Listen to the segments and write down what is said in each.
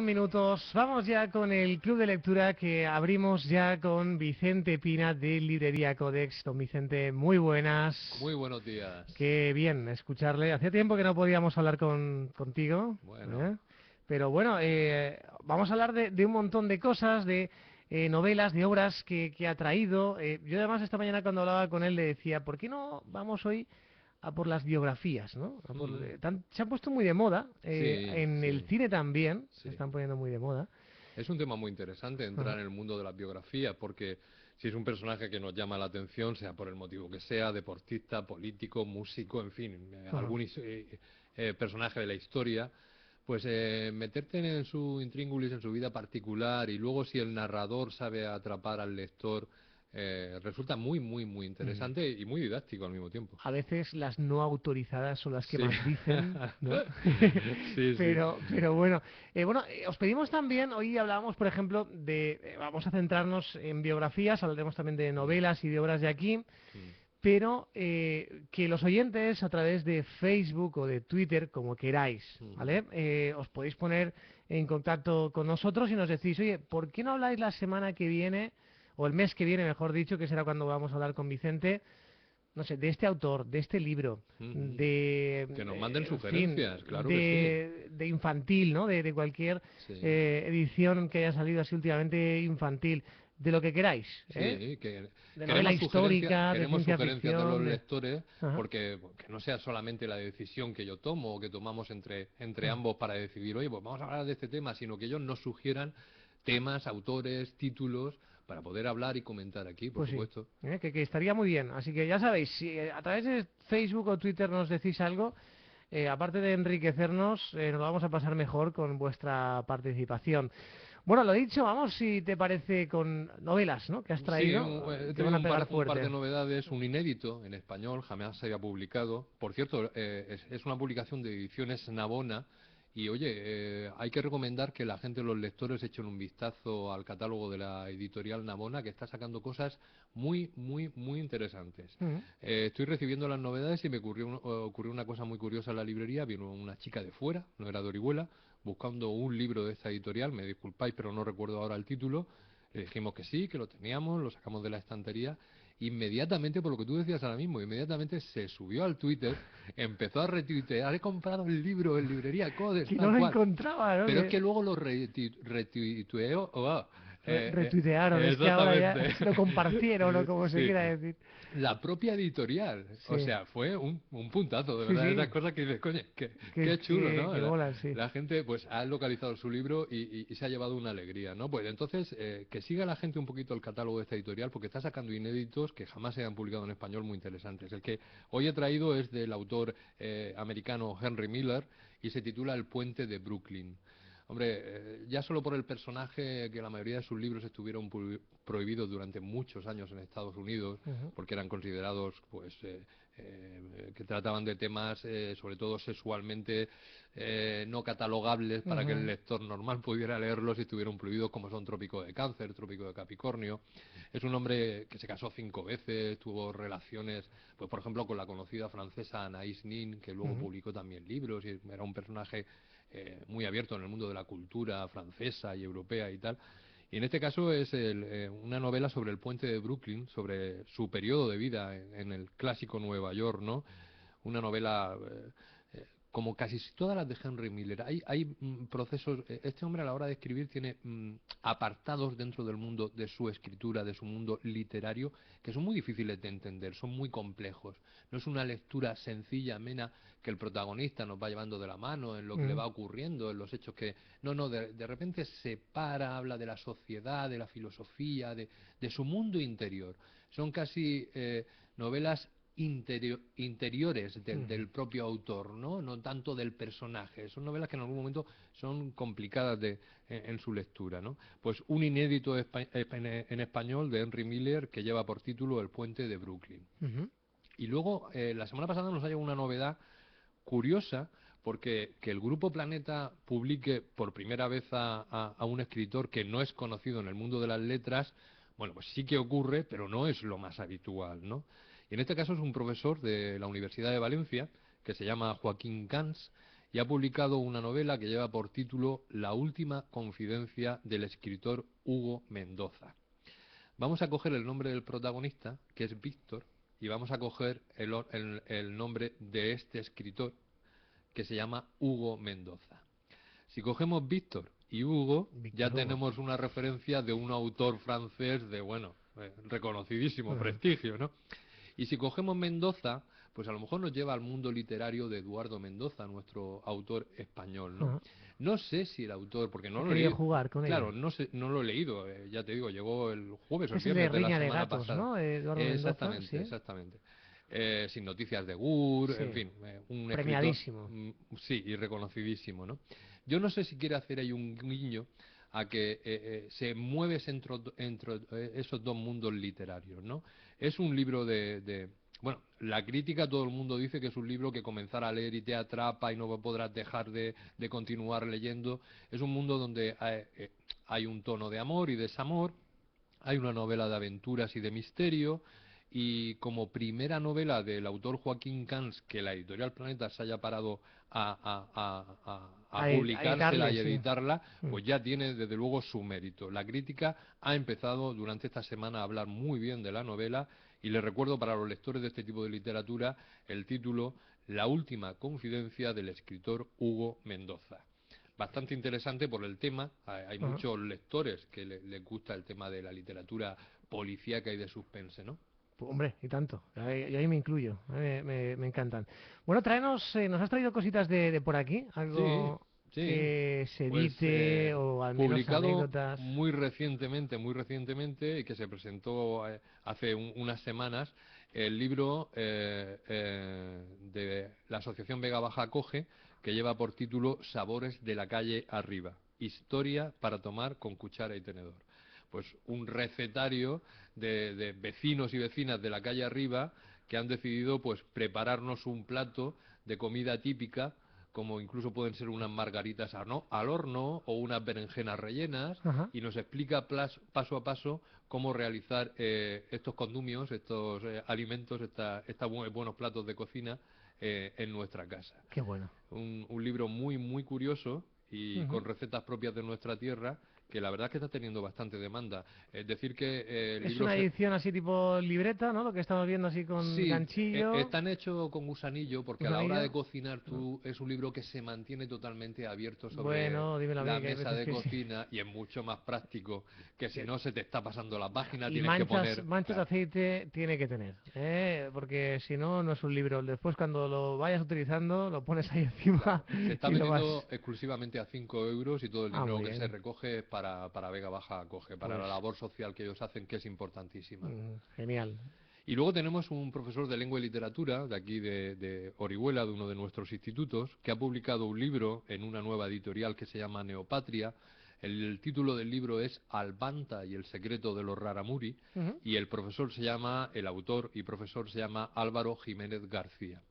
Minutos, vamos ya con el club de lectura que abrimos ya con Vicente Pina de Librería Codex. Don Vicente, muy buenas. Muy buenos días. Qué bien escucharle. Hacía tiempo que no podíamos hablar contigo, Bueno, ¿eh? Pero bueno, vamos a hablar de un montón de cosas, de novelas, de obras que ha traído. Yo además esta mañana cuando hablaba con él le decía, ¿por qué no vamos hoy a por las biografías, ¿no? Se han puesto muy de moda, sí, en el sí, cine también se sí. están poniendo muy de moda. Es un tema muy interesante entrar Ajá, en el mundo de las biografías porque si es un personaje que nos llama la atención, sea por el motivo que sea, deportista, político, músico, en fin, ajá. personaje de la historia, pues meterte en su intríngulis, en su vida particular y luego si el narrador sabe atrapar al lector, resulta muy, muy, muy Mm. interesante y muy didáctico al mismo tiempo. A veces las no autorizadas son las que Sí. más dicen, ¿no? Sí, sí. Pero bueno, os pedimos también, hoy hablábamos, por ejemplo, vamos a centrarnos en biografías, hablaremos también de Mm, novelas y de obras de aquí, mm. pero que los oyentes a través de Facebook o de Twitter, como queráis, Ujú. ¿vale? Os podéis poner en contacto con nosotros y nos decís, oye, ¿por qué no habláis la semana que viene, o el mes que viene, mejor dicho, que será cuando vamos a hablar con Vicente, no sé, de este autor, de este libro, Ujú. Que nos manden en fin, sugerencias, claro que sí. de infantil, ¿no? De cualquier Sí, edición que haya salido así últimamente infantil, de lo que queráis, ¿eh? sí, que De novela queremos histórica, de ciencia sugerencias de los ficción, de... lectores Ajá, porque que no sea solamente la decisión que yo tomo o que tomamos entre ajá. ambos para decidir, oye, pues vamos a hablar de este tema, sino que ellos nos sugieran temas, autores, títulos para poder hablar y comentar aquí, por Pues sí, supuesto. que estaría muy bien. Así que ya sabéis, si a través de Facebook o Twitter nos decís algo, aparte de enriquecernos, nos lo vamos a pasar mejor con vuestra participación. Bueno, lo dicho, vamos si te parece con novelas, ¿no? Que has Sí, traído, he que van traído a pegar un par fuerte. de novedades, un inédito en español, jamás se había publicado. Por cierto, es una publicación de Ediciones Navona y oye, hay que recomendar que la gente, los lectores, echen un vistazo al catálogo de la editorial Navona, que está sacando cosas muy, muy, muy interesantes. Mm. Estoy recibiendo las novedades y me ocurrió una cosa muy curiosa en la librería. Vino una chica de fuera, no era de Orihuela, buscando un libro de esta editorial, me disculpáis, pero no recuerdo ahora el título. Le dijimos que sí, que lo teníamos, lo sacamos de la estantería. Inmediatamente, por lo que tú decías ahora mismo, inmediatamente se subió al Twitter, empezó a retuitear, he comprado el libro en librería Codes, Que no tal lo cual. encontraba, ¿no? Pero es que luego lo retuiteó, Retuitearon, es que ahora ya exactamente, lo compartieron o como se sí, quiera decir. la propia editorial. O Sí, sea, fue un puntazo, de sí, verdad, sí, esas cosas que dices, coño, que, qué chulo, ¿no? que molan, sí. La gente pues ha localizado su libro y se ha llevado una alegría, ¿no? Pues entonces, que siga la gente un poquito el catálogo de esta editorial porque está sacando inéditos que jamás se han publicado en español muy interesantes. El que hoy he traído es del autor americano Henry Miller y se titula El puente de Brooklyn. Hombre, ya solo por el personaje, que la mayoría de sus libros estuvieron prohibidos durante muchos años en Estados Unidos, Ujú, porque eran considerados, pues, que trataban de temas, sobre todo sexualmente, no catalogables para que el ujú. lector normal pudiera leerlos y estuvieron prohibidos, como son Trópico de Cáncer, Trópico de Capricornio. Es un hombre que se casó 5 veces, tuvo relaciones, pues, por ejemplo, con la conocida francesa Anaïs Nin, que luego Ujú. publicó también libros y era un personaje muy abierto en el mundo de la cultura francesa y europea y tal. Y en este caso es una novela sobre el puente de Brooklyn, sobre su periodo de vida en el clásico Nueva York, ¿no? Una novela como casi todas las de Henry Miller. Hay procesos, este hombre a la hora de escribir tiene apartados dentro del mundo de su escritura, de su mundo literario, que son muy difíciles de entender, son muy complejos. No es una lectura sencilla, amena, que el protagonista nos va llevando de la mano en lo que le Mm. va ocurriendo, en los hechos que... No, no, de repente se para, habla de la sociedad, de la filosofía, de su mundo interior. Son casi novelas interiores Ujú. del propio autor, ¿no? No tanto del personaje. Son novelas que en algún momento son complicadas en su lectura, ¿no? Pues un inédito en español de Henry Miller que lleva por título El puente de Brooklyn. Ujú. Y luego, la semana pasada nos ha llegado una novedad curiosa, porque que el Grupo Planeta publique por primera vez a un escritor que no es conocido en el mundo de las letras, bueno, pues sí que ocurre, pero no es lo más habitual, ¿no? Y en este caso es un profesor de la Universidad de Valencia, que se llama Joaquín Cans, y ha publicado una novela que lleva por título La última confidencia del escritor Hugo Mendoza. Vamos a coger el nombre del protagonista, que es Víctor, y vamos a coger el nombre de este escritor, que se llama Hugo Mendoza. Si cogemos Víctor y Hugo, ya tenemos una referencia de un autor francés de, bueno, reconocidísimo prestigio, ¿no? Y si cogemos Mendoza, pues a lo mejor nos lleva al mundo literario de Eduardo Mendoza, nuestro autor español, ¿no? No sé si el autor, porque no lo he leído. Jugar con claro, no sé, no lo he leído, ya te digo, llegó el jueves o el Es el viernes de de la Riña de semana Gatos, pasada. ¿no? Eduardo Mendoza, Exactamente, ¿sí? exactamente. Sin noticias de Gur, Sí. en fin, un Premiadísimo. escritor, sí, y reconocidísimo, ¿no? Yo no sé si quiere hacer ahí un guiño a que se mueve entre esos dos mundos literarios, ¿no? Es un libro bueno, la crítica, todo el mundo dice que es un libro que comenzar a leer y te atrapa y no podrás dejar de continuar leyendo. Es un mundo donde hay un tono de amor y desamor, hay una novela de aventuras y de misterio, y como primera novela del autor Joaquín Cans, que la editorial Planeta se haya parado a publicársela y editarla, pues ya tiene desde luego su mérito. La crítica ha empezado durante esta semana a hablar muy bien de la novela, y les recuerdo para los lectores de este tipo de literatura el título La última confidencia del escritor Hugo Mendoza. Bastante interesante por el tema. Hay muchos lectores que les gusta el tema de la literatura policíaca y de suspense, ¿no? Hombre, y tanto. Y ahí me incluyo. Me encantan. Bueno, nos has traído cositas de por aquí, algo Sí. que se Pues, edite o al menos publicado anécdotas. muy recientemente, y que se presentó hace unas semanas, el libro de la Asociación Vega Baja Acoge, que lleva por título Sabores de la calle arriba, historia para tomar con cuchara y tenedor. Pues un recetario de vecinos y vecinas de la calle arriba que han decidido pues prepararnos un plato de comida típica, como incluso pueden ser unas margaritas al horno o unas berenjenas rellenas, y nos explica paso a paso cómo realizar estos condumios, estos alimentos, estos buenos platos de cocina en nuestra casa. Qué bueno. Un libro muy, muy curioso y con recetas propias de nuestra tierra, que la verdad es que está teniendo bastante demanda. Es decir que el Es libro una edición así tipo libreta, ¿no? Lo que estamos viendo así con Sí, ganchillo. están hechos con gusanillo, porque a la hora de cocinar es un libro que se mantiene totalmente abierto sobre Dímelo a la mí, que hay mesa veces de que sí. cocina, y es mucho más práctico que si no se te está pasando la página, Y tienes que poner... manchas de Claro. aceite tiene que tener, porque si no, no es un libro. Después cuando lo vayas utilizando, lo pones ahí encima Claro. Se está y lo vas... vendiendo exclusivamente a 5 euros, y todo el dinero muy que se bien. recoge es para Vega Baja Acoge, para la Pues, labor social que ellos hacen, que es importantísima. Genial. Y luego tenemos un profesor de lengua y literatura de aquí de Orihuela, de uno de nuestros institutos, que ha publicado un libro en una nueva editorial que se llama Neopatria. El título del libro es Albanta y el secreto de los Raramuri, y el autor y profesor se llama Álvaro Jiménez García.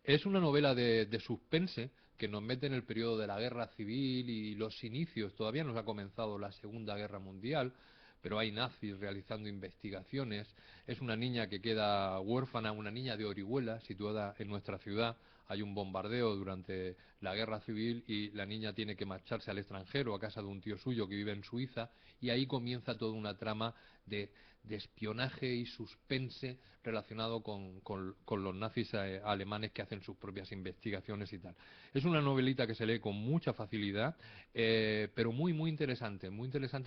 Es una novela de suspense que nos mete en el periodo de la Guerra Civil y los inicios. Todavía no ha comenzado la Segunda Guerra Mundial, pero hay nazis realizando investigaciones. Es una niña que queda huérfana, una niña de Orihuela, situada en nuestra ciudad. Hay un bombardeo durante la Guerra Civil y la niña tiene que marcharse al extranjero, a casa de un tío suyo que vive en Suiza, y ahí comienza toda una trama de espionaje y suspense relacionado con los nazis alemanes, que hacen sus propias investigaciones y tal. Es una novelita que se lee con mucha facilidad, pero muy muy interesante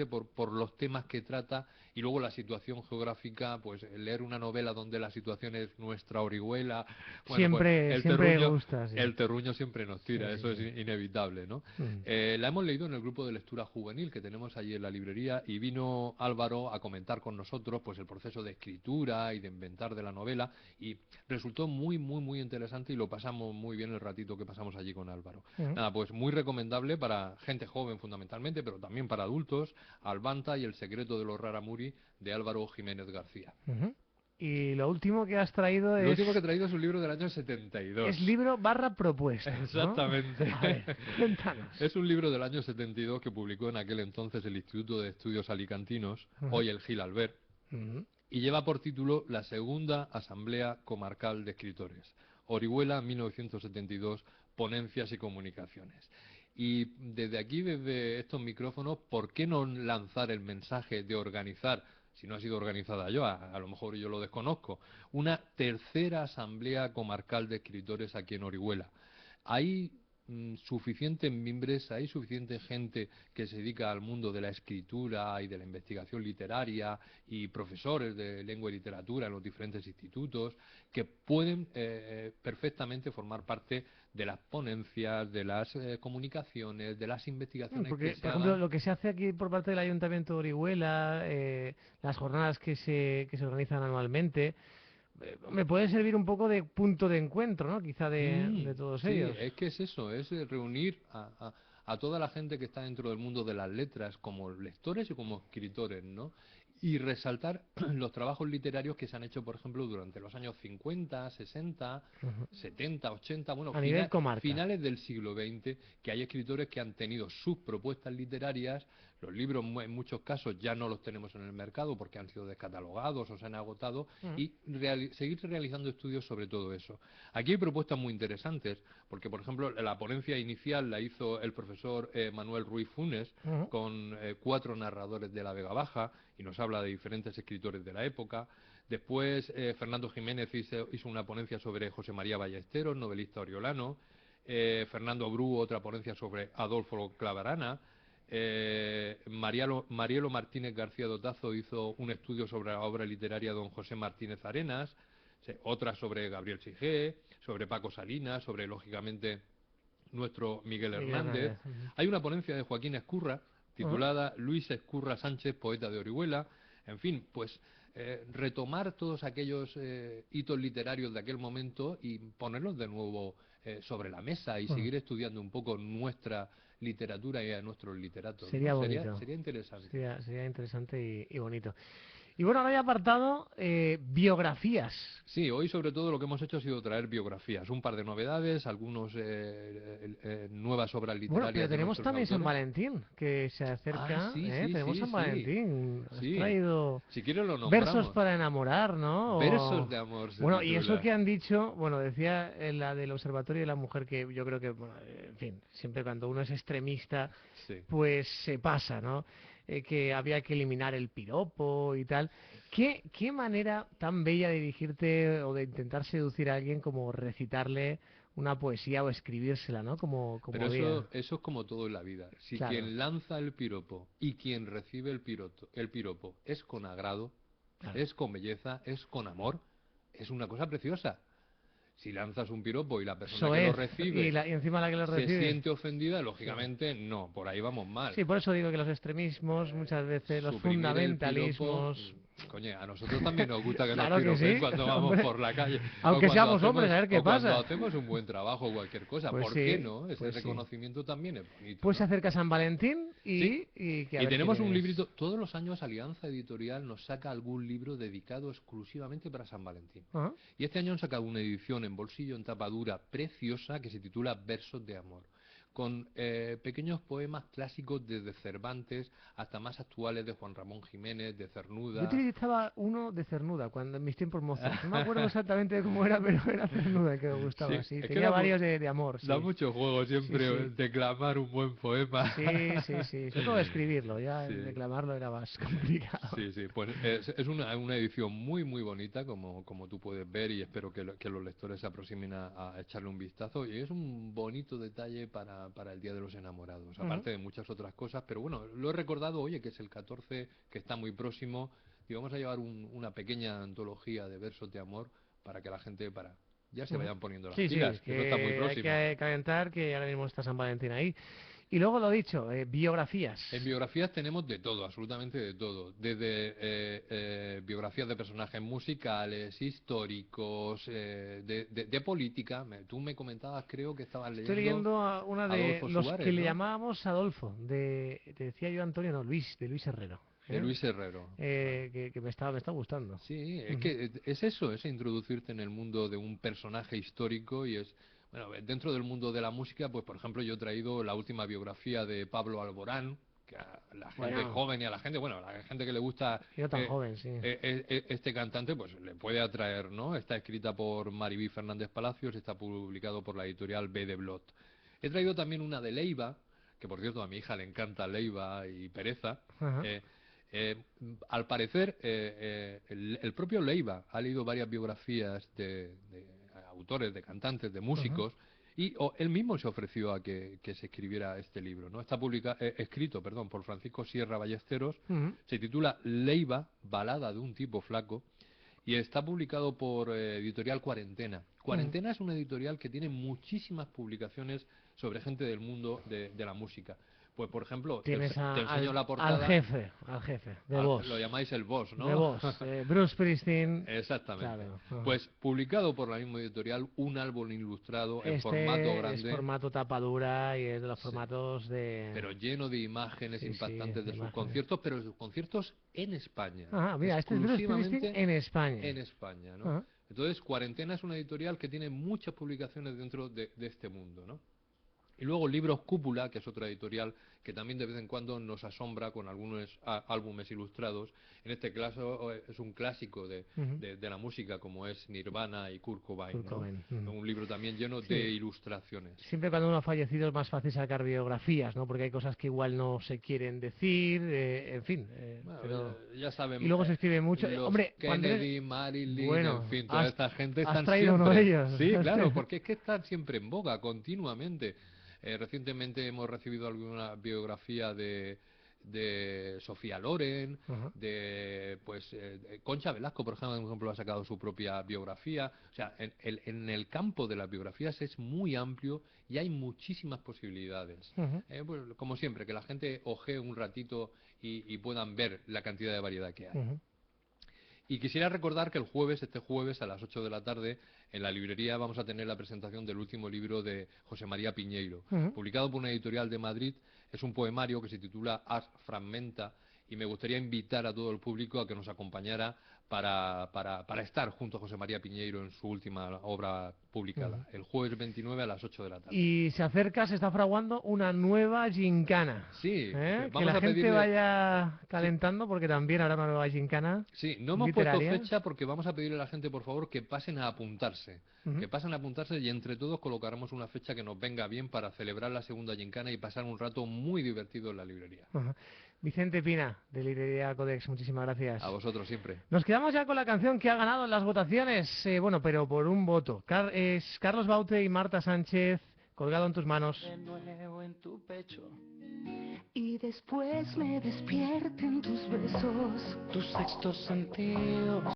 por los temas que trata, y luego la situación geográfica. Pues leer una novela donde la situación es nuestra Orihuela, bueno, pues Siempre gusta, sí. el terruño siempre nos tira, eso es Sí. inevitable, ¿no? La hemos leído en el grupo de lectura juvenil que tenemos allí en la librería, y vino Álvaro a comentar con nosotros pues el proceso de escritura y de inventar de la novela, y resultó muy interesante, y lo pasamos muy bien el ratito que pasamos allí con Álvaro. Nada, pues muy recomendable para gente joven fundamentalmente, pero también para adultos, Albanta y el secreto de los Raramuri, de Álvaro Jiménez García. Y lo último que has traído Lo último que he traído es un libro del año 72. Es libro / propuesta, ¿no? Exactamente. A ver, cuéntanos. Es un libro del año 72 que publicó en aquel entonces el Instituto de Estudios Alicantinos, hoy el Gil Albert, y lleva por título La Segunda Asamblea Comarcal de Escritores, Orihuela 1972, ponencias y comunicaciones. Y desde aquí, desde estos micrófonos, ¿por qué no lanzar el mensaje de organizar, si no ha sido organizada yo, a lo mejor yo lo desconozco, una tercera asamblea comarcal de escritores aquí en Orihuela? Hay suficientes mimbres, hay suficiente gente que se dedica al mundo de la escritura y de la investigación literaria y profesores de lengua y literatura en los diferentes institutos que pueden perfectamente formar parte de las ponencias, de las comunicaciones, de las investigaciones que Porque, se por ejemplo, hagan. lo que se hace aquí por parte del Ayuntamiento de Orihuela, las jornadas que se organizan anualmente, me puede servir un poco de punto de encuentro, ¿no? Quizá de todos Sí, ellos. es que es eso, es reunir a toda la gente que está dentro del mundo de las letras, como lectores y como escritores, ¿no? Y resaltar los trabajos literarios que se han hecho, por ejemplo, durante los años 50, 60, Ujú. 70, 80, bueno, A nivel comarca. finales del siglo XX, que hay escritores que han tenido sus propuestas literarias. Los libros en muchos casos ya no los tenemos en el mercado porque han sido descatalogados o se han agotado, Ujú. y seguir realizando estudios sobre todo eso. Aquí hay propuestas muy interesantes, porque por ejemplo la ponencia inicial la hizo el profesor Manuel Ruiz Funes Ujú. con 4 narradores de la Vega Baja y nos habla de diferentes escritores de la época. Después Fernando Jiménez hizo una ponencia sobre José María Ballesteros, novelista oriolano. Fernando Bru otra ponencia sobre Adolfo Clavarana. Marielo Martínez García Dotazo hizo un estudio sobre la obra literaria de don José Martínez Arenas, otra sobre Gabriel Sigé, sobre Paco Salinas, sobre, lógicamente, nuestro Miguel Miguel Hernández. Hernández. Ujú. Hay una ponencia de Joaquín Escurra, Ujú. titulada Luis Escurra Sánchez, poeta de Orihuela. En fin, pues retomar todos aquellos hitos literarios de aquel momento y ponerlos de nuevo sobre la mesa y Ujú. seguir estudiando un poco nuestra literatura y a nuestros literatos, ¿no? Sería bonito. Sería interesante. Sería interesante y bonito. Y bueno, ahora hay apartado biografías. Sí, hoy sobre todo lo que hemos hecho ha sido traer biografías, un par de novedades, algunos nuevas obras Bueno, pero literarias de tenemos nuestros también San autores. Valentín, que se Ah, acerca, sí, ¿eh? sí, Tenemos sí, San sí, Valentín. Has sí. traído Si quieres lo versos nombramos. para enamorar, ¿no? Versos de amor se Bueno, y eso titula. que han dicho, bueno, decía la del Observatorio de la Mujer, que yo creo que, bueno, en fin, siempre cuando uno es extremista, Sí. pues se pasa, ¿no? Que había que eliminar el piropo y tal. ¿Qué manera tan bella de dirigirte o de intentar seducir a alguien como recitarle una poesía o escribírsela, ¿no? Pero Como día. eso es como todo en la vida. Si Claro, quien lanza el piropo y quien recibe el piropo es con agrado, claro. es con belleza, es con amor, es una cosa preciosa. Si lanzas un piropo y la persona que lo Soez, recibe y encima la que lo se recibe. siente ofendida, Sí. lógicamente no, por ahí vamos mal. Sí, por eso digo que los extremismos, muchas veces los Suprimir el piropo, fundamentalismos. coño, a nosotros también nos gusta que nos Claro que piropen sí, cuando vamos hombre. por la calle Aunque seamos hombres, a ver qué o cuando pasa. hacemos un buen trabajo o cualquier cosa. Pues ¿Por qué sí, no? Ese pues sí. reconocimiento también es bonito, Pues se ¿no? acerca San Valentín Sí. y que a Y ver qué tenemos un tienes. librito, todos los años Alianza Editorial nos saca algún libro dedicado exclusivamente para San Valentín. Ah, Y este año han sacado una edición en bolsillo, en tapa dura, preciosa, que se titula Versos de Amor, con pequeños poemas clásicos desde Cervantes hasta más actuales de Juan Ramón Jiménez, de yo Cernuda. utilizaba uno de Cernuda cuando en mis tiempos mozos. No me acuerdo exactamente de cómo era, pero era Cernuda el que me gustaba. Sí, Sí, es que tenía varios de amor, da sí. mucho juego Sí, siempre sí. declamar un buen poema. Sí, sí, sí. Sobre todo escribirlo, ya Sí. declamarlo era más complicado. Sí, sí, pues es una edición muy, muy bonita, como tú puedes ver, y espero que los lectores se aproximen a echarle un vistazo. Y es un bonito detalle para el Día de los Enamorados, Ujú. aparte de muchas otras cosas. Pero bueno, lo he recordado, oye, que es el 14, que está muy próximo, y vamos a llevar una pequeña antología de versos de amor para que la gente, ya se Ujú. vayan poniendo las Sí, sí, pilas, que eso está muy que hay próximo. que calentar, que ahora mismo está San Valentín ahí. Y luego lo dicho, biografías. En biografías tenemos de todo, absolutamente de todo. Desde biografías de personajes musicales, históricos, de política. Tú me comentabas, creo que estabas Estoy leyendo leyendo a una de Adolfo los que Suárez, le ¿no? llamábamos Adolfo, te decía yo Antonio, no, Luis, de Luis Herrero, De Luis Herrero. Vale. que me está gustando. Sí, es Ujú. que es eso, es introducirte en el mundo de un personaje histórico y es, bueno, dentro del mundo de la música, pues por ejemplo yo he traído la última biografía de Pablo Alborán, que a la gente Bueno. joven y a la gente, bueno, a la gente que le gusta Yo tan joven, sí. este cantante, pues le puede atraer, ¿no? Está escrita por Maribí Fernández Palacios, está publicado por la editorial B de Blot. He traído también una de Leiva, que por cierto a mi hija le encanta Leiva y Pereza. Ajá. Eh, Al parecer, el propio Leiva ha leído varias biografías de autores, de cantantes, de músicos, y él mismo se ofreció a que se escribiera este libro, ¿no? Está escrito, perdón, por Francisco Sierra Ballesteros, se titula Leiva, balada de un tipo flaco, y está publicado por editorial Cuarentena. Cuarentena es una editorial que tiene muchísimas publicaciones sobre gente del mundo de la música. Pues, por ejemplo, Tienes te enseño la al portada. al jefe, de Boss. Lo llamáis el Boss, ¿no? De Boss, Bruce Springsteen. Exactamente. Claro. Pues publicado por la misma editorial, un álbum ilustrado en Este formato grande. es formato tapadura y es de los Sí. formatos de... Pero lleno de imágenes Sí, impactantes sí, de sus imágenes. conciertos, pero de sus conciertos en España. Ah, mira, este es Bruce Springsteen en España. En España, ¿no? Ajá. Entonces, Cuarentena es una editorial que tiene muchas publicaciones dentro de este mundo, ¿no? Y luego Libros Cúpula, que es otra editorial que también de vez en cuando nos asombra con algunos álbumes ilustrados. En este caso es un clásico de la música, como es Nirvana y Kurt Cobain, Kurt ¿no? Cobain, Un libro también lleno Sí. de ilustraciones. Siempre cuando uno ha fallecido es más fácil sacar biografías, ¿no? Porque hay cosas que igual no se quieren decir, en fin. Bueno, Pero... ya saben, Y luego se escribe mucho. los Hombre, cuando Kennedy, Marilyn, Bueno, en fin, toda esta gente has están traído siempre... uno de ellos. Sí, claro, porque es que están siempre en boga, continuamente. Recientemente hemos recibido alguna biografía de Sofía Loren, Ajá. de Concha Velasco, por ejemplo, ha sacado su propia biografía. O sea, en el campo de las biografías es muy amplio y hay muchísimas posibilidades. Pues, como siempre, que la gente ojee un ratito y puedan ver la cantidad de variedad que hay. Y quisiera recordar que este jueves a las 8 de la tarde, en la librería vamos a tener la presentación del último libro de José María Piñeiro, publicado por una editorial de Madrid. Es un poemario que se titula Ars Fragmenta, y me gustaría invitar a todo el público a que nos acompañara para estar junto a José María Piñeiro en su última obra publicada, el jueves 29 a las 8 de la tarde. Y se está fraguando una nueva gincana. Sí, que vamos la a gente pedirle... vaya calentando, porque también habrá una nueva gincana. Sí, no hemos puesto literaria. fecha porque vamos a pedirle a la gente, por favor, que pasen a apuntarse. Que pasen a apuntarse, y entre todos colocaremos una fecha que nos venga bien para celebrar la segunda gincana y pasar un rato muy divertido en la librería. Vicente Pina, de Librería Codex, muchísimas gracias. A vosotros siempre. Nos quedamos ya con la canción que ha ganado en las votaciones, bueno, pero por un voto. Es Carlos Baute y Marta Sánchez, Colgado en tus manos. De nuevo en tu pecho. Y después me despierten tus besos. Tu sexto sentido